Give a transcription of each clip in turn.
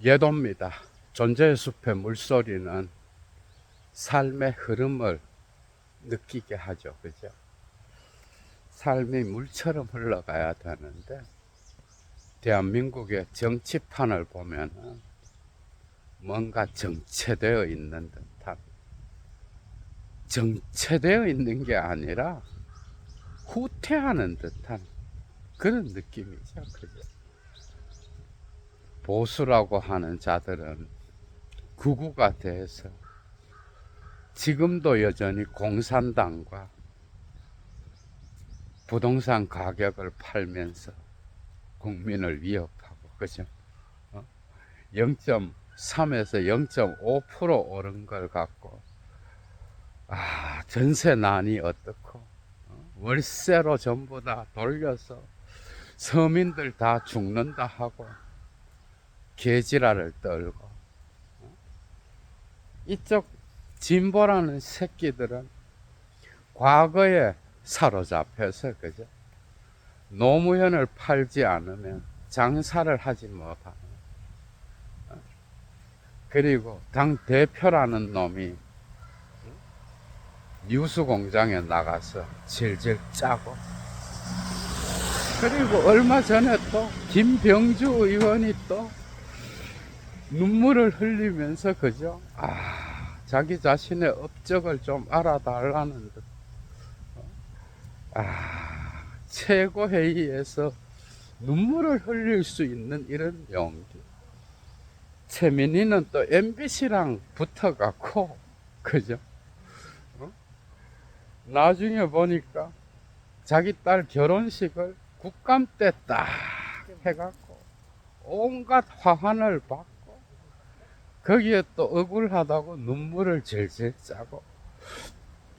예도입니다. 존재의 숲의 물소리는 삶의 흐름을 느끼게 하죠. 그죠? 삶이 물처럼 흘러가야 되는데, 대한민국의 정치판을 보면은 뭔가 정체되어 있는 듯한, 정체되어 있는 게 아니라 후퇴하는 듯한 그런 느낌이죠. 그죠? 보수라고 하는 자들은 극우가 돼서 지금도 여전히 공산당과 부동산 가격을 팔면서 국민을 위협하고, 그죠? 0.3에서 0.5% 오른 걸 갖고, 전세난이 어떻고, 월세로 전부 다 돌려서 서민들 다 죽는다 하고, 개지랄을 떨고, 이쪽 진보라는 새끼들은 과거에 사로잡혀서, 그죠? 노무현을 팔지 않으면 장사를 하지 못하는, 그리고 당 대표라는 놈이 뉴스 공장에 나가서 질질 짜고, 그리고 얼마 전에 또 김병주 의원이 또 눈물을 흘리면서, 그죠? 자기 자신의 업적을 좀 알아달라는 듯. 최고회의에서 눈물을 흘릴 수 있는 이런 용기. 최민희는 또 MBC랑 붙어갖고, 그죠? 나중에 보니까 자기 딸 결혼식을 국감 때 딱 해갖고 온갖 화환을 받고, 거기에 또 억울하다고 눈물을 질질 짜고,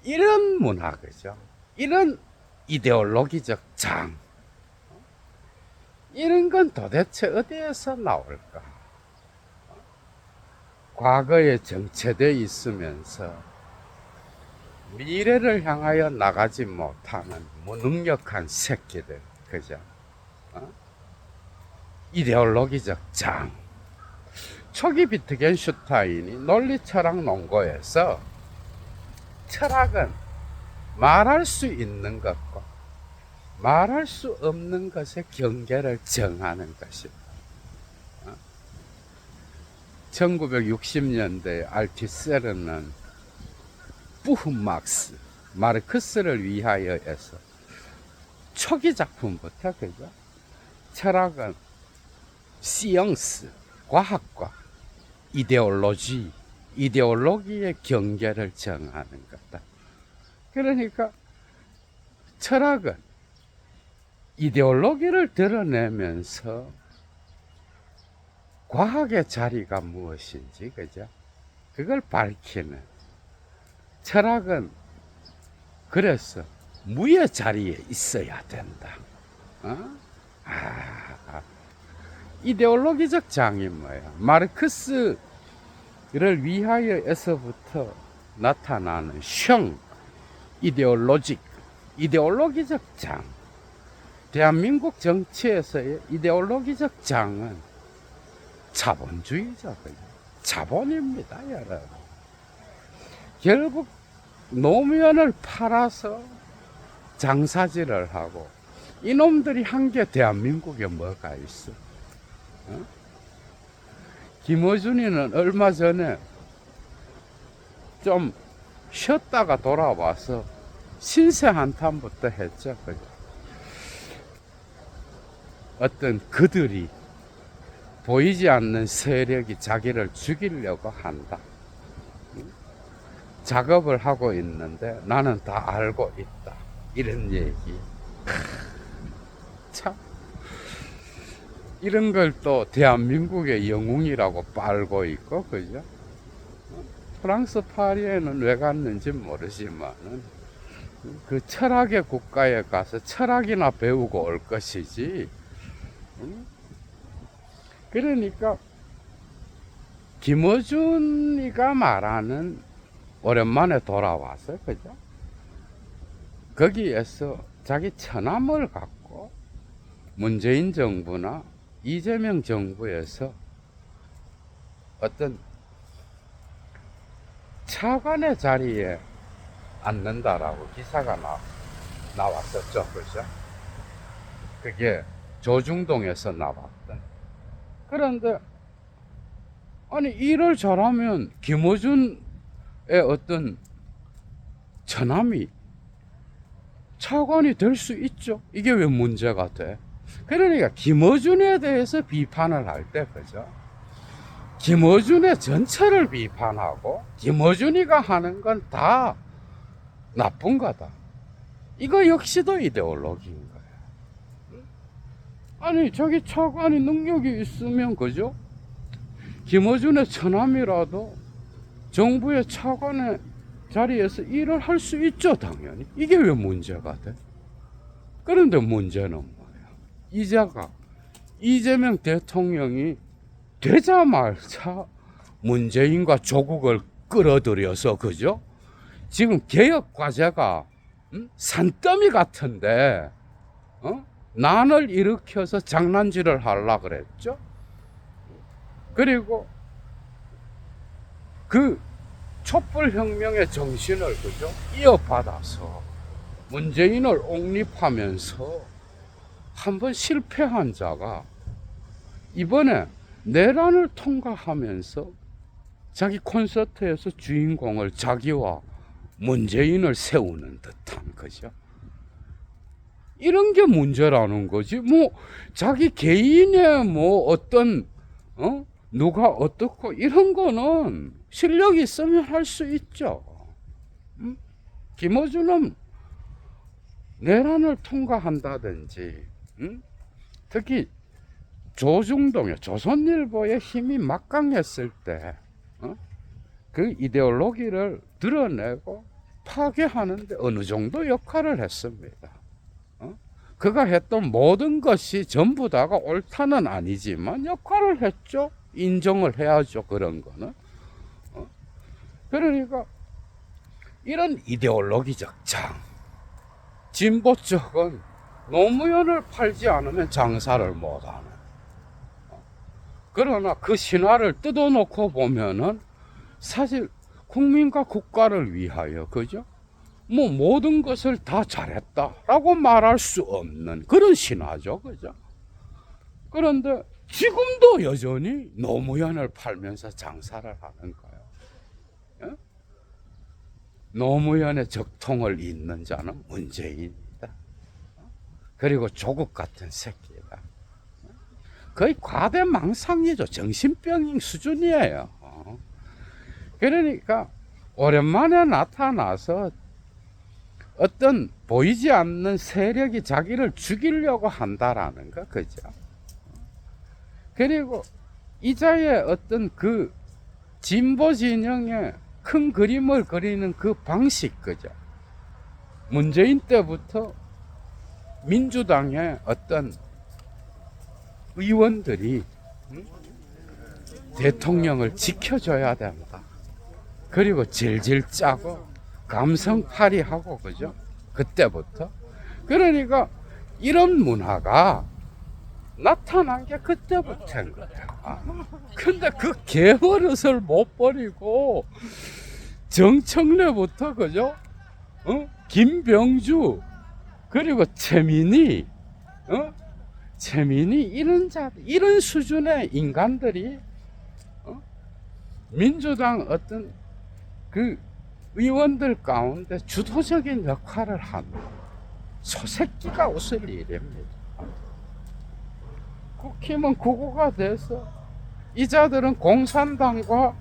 이런 문화, 그죠? 이런 이데올로기적 장, 이런 건 도대체 어디에서 나올까? 과거에 정체되어 있으면서 미래를 향하여 나가지 못하는 무능력한 새끼들, 그죠? 이데올로기적 장. 초기 비트겐슈타인이 논리철학 논거에서 철학은 말할 수 있는 것과 말할 수 없는 것의 경계를 정하는 것이다. 1960년대 알티세르는 부흐막스, 마르크스를 위하여 해서 초기 작품부터, 그죠? 철학은 시영스, 과학과 이데올로기, 이데올로기의 경계를 정하는 거다. 그러니까 철학은 이데올로기를 드러내면서 과학의 자리가 무엇인지, 그죠? 그걸 밝히는. 철학은 그래서 무의 자리에 있어야 된다. 이데올로기적 장이 뭐야? 마르크스를 위하여에서부터 나타나는 형, 이데올로기적 장. 대한민국 정치에서의 이데올로기적 장은 자본주의죠. 자본입니다, 여러분. 결국 노무현을 팔아서 장사질을 하고, 이놈들이 한 게 대한민국에 뭐가 있어? 김어준이는 얼마 전에 좀 쉬었다가 돌아와서 신세 한탄부터 했죠. 어떤 그들이 보이지 않는 세력이 자기를 죽이려고 한다. 작업을 하고 있는데 나는 다 알고 있다. 이런 얘기. 참. 이런 걸 또 대한민국의 영웅이라고 빨고 있고, 그죠? 프랑스 파리에는 왜 갔는지 모르지만은 그 철학의 국가에 가서 철학이나 배우고 올 것이지. 그러니까 김어준이가 말하는, 오랜만에 돌아와서, 그죠? 거기에서 자기 처남을 갖고 문재인 정부나 이재명 정부에서 어떤 차관의 자리에 앉는다라고 기사가 나왔었죠. 그죠? 그게 조중동에서 나왔던. 그런데 아니 일을 잘하면 김어준의 어떤 처남이 차관이 될 수 있죠. 이게 왜 문제가 돼? 그러니까 김어준에 대해서 비판을 할 때, 그죠? 김어준의 전체를 비판하고 김어준이가 하는 건 다 나쁜 거다. 이거 역시도 이데올로기인 거예요. 아니 자기 차관이 능력이 있으면, 그죠? 김어준의 처남이라도 정부의 차관의 자리에서 일을 할 수 있죠, 당연히. 이게 왜 문제가 돼? 그런데 문제는 뭐야? 이재명 대통령이 되자마자 문재인과 조국을 끌어들여서, 그죠? 지금 개혁 과제가 산더미 같은데 난을 일으켜서 장난질을 하려고 그랬죠. 그리고 그 촛불혁명의 정신을, 그죠? 이어받아서 문재인을 옹립하면서 한번 실패한 자가 이번에 내란을 통과하면서 자기 콘서트에서 주인공을 자기와 문재인을 세우는 듯한, 그죠? 이런 게 문제라는 거지. 뭐 자기 개인의 뭐 어떤 누가 어떻고 이런 거는 실력이 있으면 할 수 있죠. 김어준은 내란을 통과한다든지, 특히 조중동에 조선일보의 힘이 막강했을 때 그 이데올로기를 드러내고 파괴하는데 어느 정도 역할을 했습니다. 그가 했던 모든 것이 전부 다가 옳다는 아니지만 역할을 했죠. 인정을 해야죠. 그런 거는. 그러니까 이런 이데올로기적 장, 진보 쪽은 노무현을 팔지 않으면 장사를 못하는. 그러나 그 신화를 뜯어놓고 보면은 사실 국민과 국가를 위하여, 그죠? 뭐 모든 것을 다 잘했다라고 말할 수 없는 그런 신화죠, 그죠? 그런데 지금도 여전히 노무현을 팔면서 장사를 하는 거예요. 예? 노무현의 적통을 잇는 자는 문재인이다. 그리고 조국 같은 새끼다. 거의 과대망상이죠. 정신병 수준이에요. 그러니까 오랜만에 나타나서 어떤 보이지 않는 세력이 자기를 죽이려고 한다라는 거, 그죠? 그리고 이자의 어떤 그 진보 진영의 큰 그림을 그리는 그 방식, 그죠? 문재인 때부터 민주당의 어떤 의원들이 대통령을 지켜줘야 된다. 그리고 질질 짜고 감성팔이하고, 그죠? 그때부터. 그러니까 이런 문화가 나타난 게 그때부터인 거예요. 근데 그 개버릇을 못 버리고 정청래부터, 그죠? 김병주, 그리고 최민희, 이런 수준의 인간들이 민주당 어떤 그 의원들 가운데 주도적인 역할을 한 소새끼가 웃을 일입니다. 국힘은 구구가 돼서 이자들은 공산당과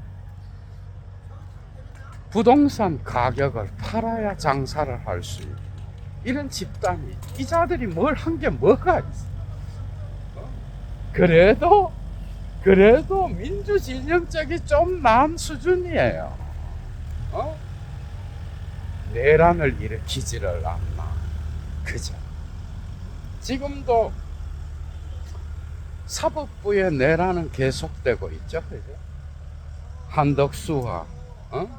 부동산 가격을 팔아야 장사를 할 수 있는 이런 집단이, 이자들이 뭘 한 게 뭐가 있어? 그래도 민주진영적이 좀 나은 수준이에요. 내란을 일으키지를 않나. 그죠? 지금도 사법부의 내란은 계속되고 있죠. 그죠? 한덕수와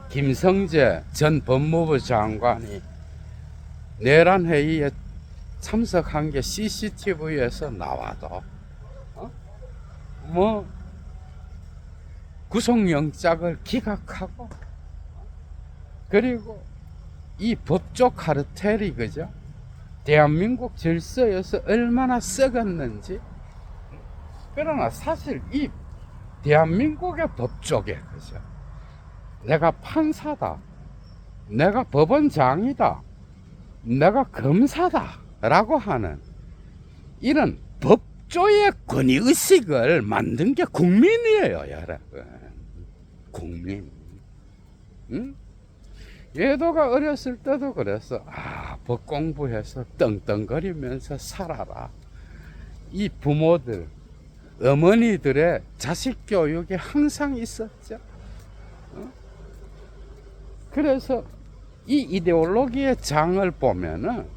김성재 전 법무부 장관이 내란 회의에 참석한 게 CCTV에서 나와도 뭐 구속영장을 기각하고, 그리고 이 법조 카르텔이 그죠? 대한민국 질서에서 얼마나 썩었는지. 그러나 사실 이 대한민국의 법조계 그죠? 내가 판사다, 내가 법원장이다, 내가 검사다 라고 하는 이런 법조의 권위의식을 만든 게 국민이에요, 여러분. 국민. 응? 예도가 어렸을 때도 그랬어. 법 공부해서 떵떵거리면서 살아라. 이 부모들, 어머니들의 자식 교육이 항상 있었죠. 그래서 이 이데올로기의 장을 보면은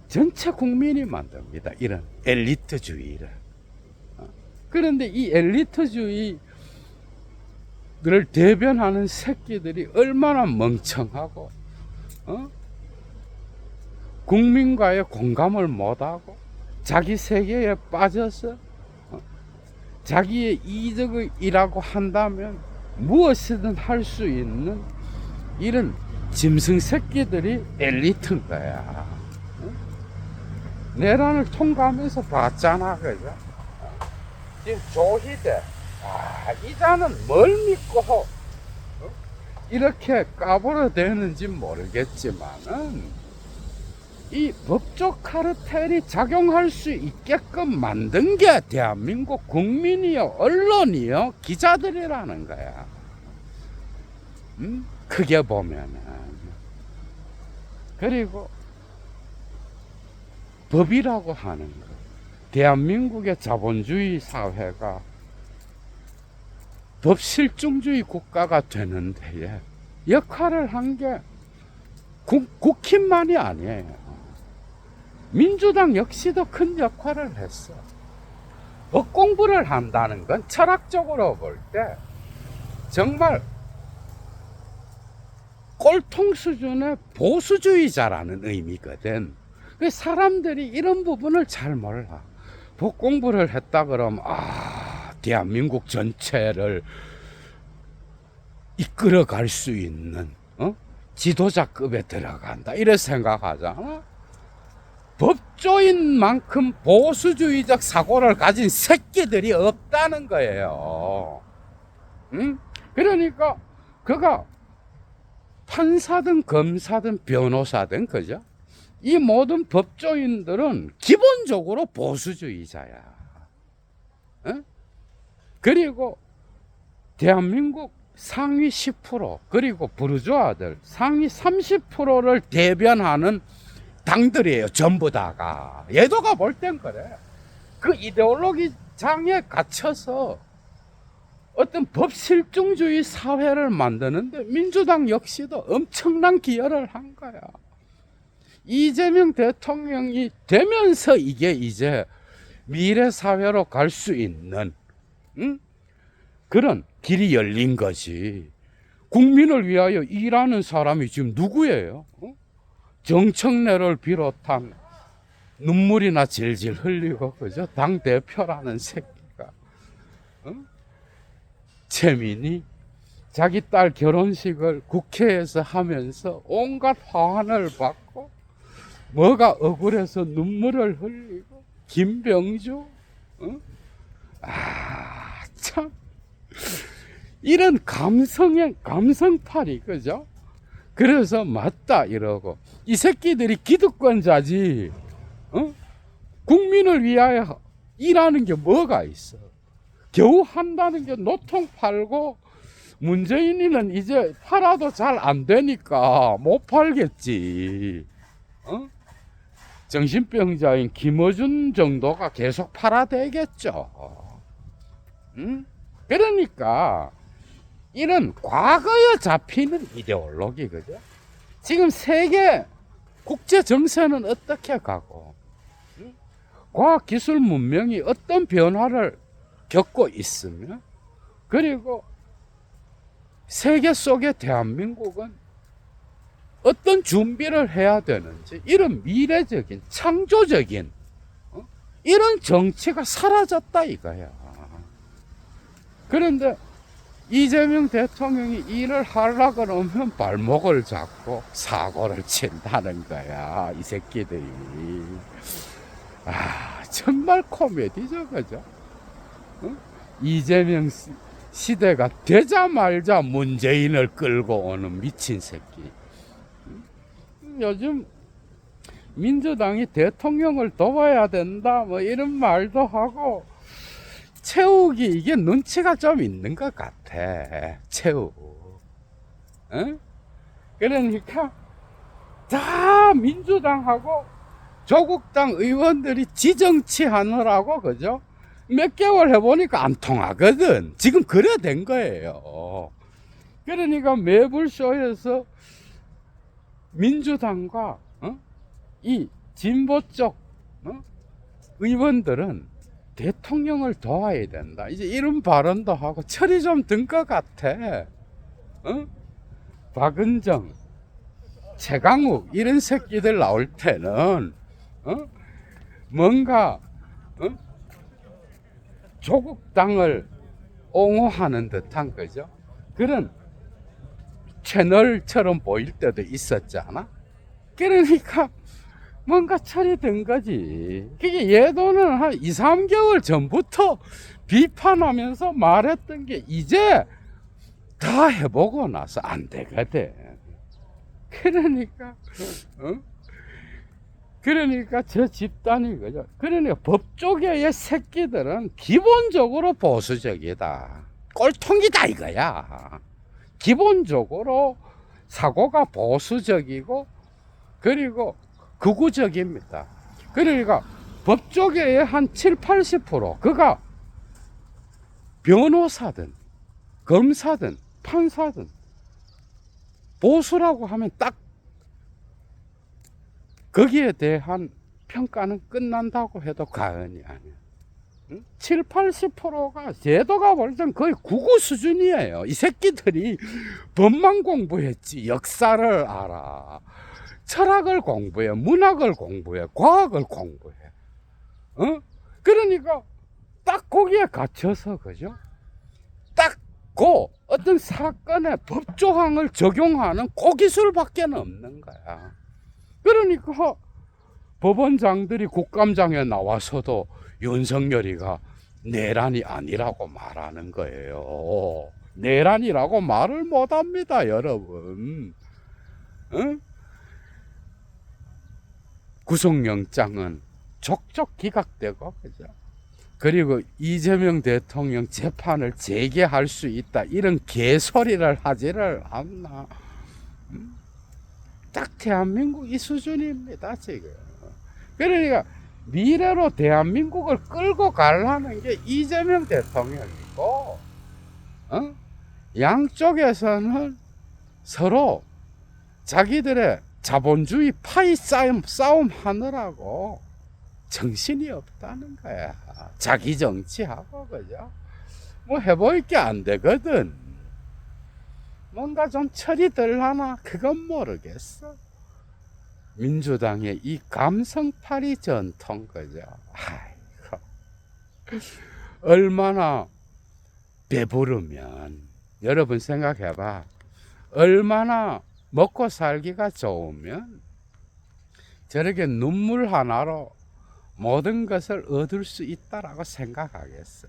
전체 국민이 만듭니다. 이런 엘리트주의를. 그런데 이 엘리트주의를 대변하는 새끼들이 얼마나 멍청하고, 국민과의 공감을 못하고, 자기 세계에 빠져서, 자기의 이득이라고 한다면 무엇이든 할 수 있는 이런 짐승 새끼들이 엘리트인 거야. 내란을 통과하면서 봤잖아, 그죠? 지금 조희대, 이 자는 뭘 믿고 이렇게 까불어대는지 모르겠지만은 이 법조 카르텔이 작용할 수 있게끔 만든 게 대한민국 국민이요, 언론이요, 기자들이라는 거야. 크게 보면은. 그리고 법이라고 하는 거, 대한민국의 자본주의 사회가 법실중주의 국가가 되는 데에 역할을 한 게 국힘만이 아니에요. 민주당 역시도 큰 역할을 했어. 법 공부를 한다는 건 철학적으로 볼 때 정말 꼴통 수준의 보수주의자라는 의미거든. 사람들이 이런 부분을 잘 몰라. 법 공부를 했다 그러면 대한민국 전체를 이끌어갈 수 있는 지도자급에 들어간다 이래 생각하잖아. 법조인 만큼 보수주의적 사고를 가진 새끼들이 없다는 거예요. 그러니까 그가 판사든 검사든 변호사든 그죠? 이 모든 법조인들은 기본적으로 보수주의자야. 그리고 대한민국 상위 10% 그리고 부르주아들 상위 30%를 대변하는 당들이에요, 전부 다가. 예도가 볼 땐 그래. 그 이데올로기 장에 갇혀서 어떤 법실중주의 사회를 만드는데 민주당 역시도 엄청난 기여를 한 거야. 이재명 대통령이 되면서 이게 이제 미래 사회로 갈 수 있는 그런 길이 열린 거지. 국민을 위하여 일하는 사람이 지금 누구예요? 정청래를 비롯한 눈물이나 질질 흘리고 그죠? 당 대표라는 새끼가 최민희 자기 딸 결혼식을 국회에서 하면서 온갖 화환을 받고 뭐가 억울해서 눈물을 흘리고 김병주 참 이런 감성팔이 그죠? 그래서 맞다 이러고 이 새끼들이 기득권자지. 국민을 위하여 일하는 게 뭐가 있어? 겨우 한다는 게 노통 팔고 문재인이는 이제 팔아도 잘 안 되니까 못 팔겠지. 정신병자인 김어준 정도가 계속 팔아대겠죠. 그러니까 이런 과거에 잡히는 이데올로기 그죠? 지금 세계 국제 정세는 어떻게 가고 과학기술 문명이 어떤 변화를 겪고 있으며 그리고 세계 속의 대한민국은 어떤 준비를 해야 되는지 이런 미래적인 창조적인 이런 정치가 사라졌다 이거야. 그런데 이재명 대통령이 일을 하려 그러면 발목을 잡고 사고를 친다는 거야, 이 새끼들이. 아, 정말 코미디죠, 그죠? 어? 이재명 시대가 되자마자 문재인을 끌고 오는 미친 새끼. 요즘 민주당이 대통령을 도와야 된다, 뭐 이런 말도 하고, 최욱이 이게 눈치가 좀 있는 것 같아. 최욱. 응? 그러니까 다 민주당하고 조국당 의원들이 지정치 하느라고, 그죠? 몇 개월 해보니까 안 통하거든. 지금 그래 된 거예요. 그러니까 매불쇼에서 민주당과 이 진보 쪽 의원들은 대통령을 도와야 된다, 이제 이런 발언도 하고 철이 좀 든 것 같아. 박은정, 최강욱 이런 새끼들 나올 때는 뭔가 조국당을 옹호하는 듯한, 그죠? 그런 채널처럼 보일 때도 있었잖아. 그러니까 뭔가 철이 든 거지. 그게 얘도는 한 2, 3개월 전부터 비판하면서 말했던 게 이제 다 해보고 나서 안 되거든. 그러니까 저 집단이, 그죠? 그러니까 법조계의 새끼들은 기본적으로 보수적이다, 꼴통이다 이거야. 기본적으로 사고가 보수적이고, 그리고 극우적입니다. 그러니까 법조계의 한 7, 80% 그가 변호사든 검사든 판사든 보수라고 하면 딱 거기에 대한 평가는 끝난다고 해도 과언이 아니야. 7, 80%가 제도가 볼 땐 거의 국어 수준이에요. 이 새끼들이 법만 공부했지 역사를 알아, 철학을 공부해, 문학을 공부해, 과학을 공부해. 그러니까 딱 거기에 갇혀서, 그죠? 딱 그 어떤 사건의 법조항을 적용하는 그 기술밖에 없는 거야. 그러니까 법원장들이 국감장에 나와서도 윤석열이가 내란이 아니라고 말하는 거예요. 내란이라고 말을 못합니다, 여러분. 구속영장은 족족 기각되고, 그죠? 그리고 이재명 대통령 재판을 재개할 수 있다, 이런 개소리를 하지를 않나. 딱 대한민국 이 수준입니다, 지금. 그러니까 미래로 대한민국을 끌고 가려는 게 이재명 대통령이고, 양쪽에서는 서로 자기들의 자본주의 파이 싸움 하느라고 정신이 없다는 거야. 자기 정치하고, 그죠? 뭐 해볼 게 안 되거든. 뭔가 좀 철이 들라나 그건 모르겠어. 민주당의 이 감성팔이 전통, 그죠? 아이고, 얼마나 배부르면, 여러분 생각해봐, 얼마나 먹고 살기가 좋으면 저렇게 눈물 하나로 모든 것을 얻을 수 있다라고 생각하겠어.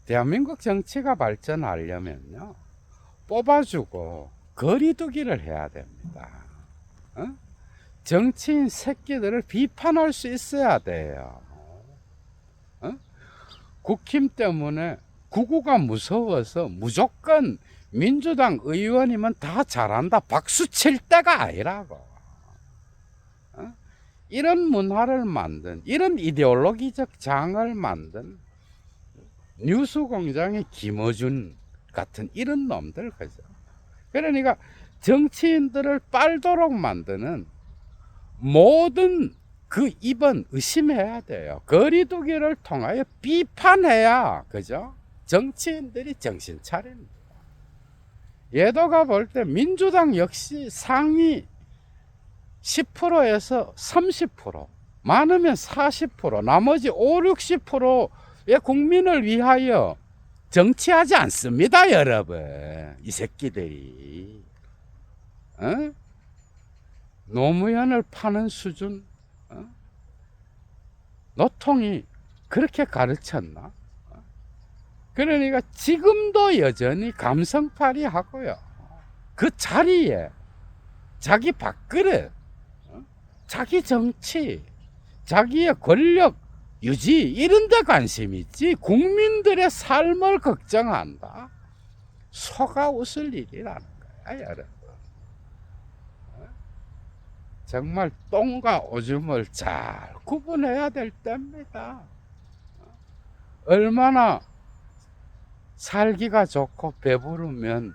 대한민국 정치가 발전하려면요, 뽑아주고 거리두기를 해야 됩니다. 정치인 새끼들을 비판할 수 있어야 돼요. 국힘 때문에 구구가 무서워서 무조건 민주당 의원이면 다 잘한다 박수 칠 때가 아니라고. 이런 문화를 만든, 이런 이데올로기적 장을 만든 뉴스공장의 김어준 같은 이런 놈들, 그죠? 그러니까 정치인들을 빨도록 만드는 모든 그 입은 의심해야 돼요. 거리두기를 통하여 비판해야, 그죠? 정치인들이 정신 차립니다. 예도가 볼 때 민주당 역시 상위 10%에서 30%, 많으면 40%, 나머지 5, 60%의 국민을 위하여 정치하지 않습니다, 여러분. 이 새끼들이. 어? 노무현을 파는 수준, 어? 노통이 그렇게 가르쳤나? 그러니까 지금도 여전히 감성팔이 하고요. 그 자리에 자기 밥그릇, 자기 정치, 자기의 권력 유지 이런 데 관심 있지 국민들의 삶을 걱정한다. 속아 웃을 일이라는 거야, 여러분. 정말 똥과 오줌을 잘 구분해야 될 때입니다. 얼마나 살기가 좋고 배부르면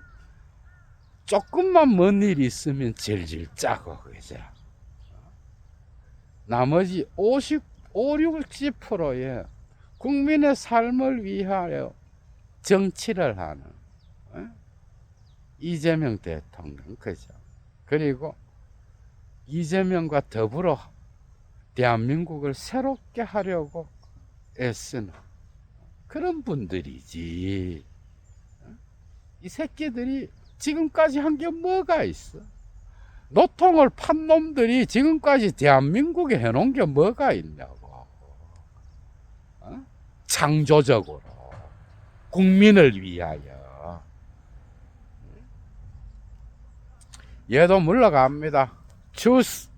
조금만 먼 일 있으면 질질 짜고, 그죠? 나머지 60%의 국민의 삶을 위하여 정치를 하는 이재명 대통령, 그죠? 그리고 이재명과 더불어 대한민국을 새롭게 하려고 애쓰는 그런 분들이지. 이 새끼들이 지금까지 한 게 뭐가 있어? 노통을 판 놈들이 지금까지 대한민국에 해놓은 게 뭐가 있냐고. 창조적으로 국민을 위하여. 얘도 물러갑니다. 주스.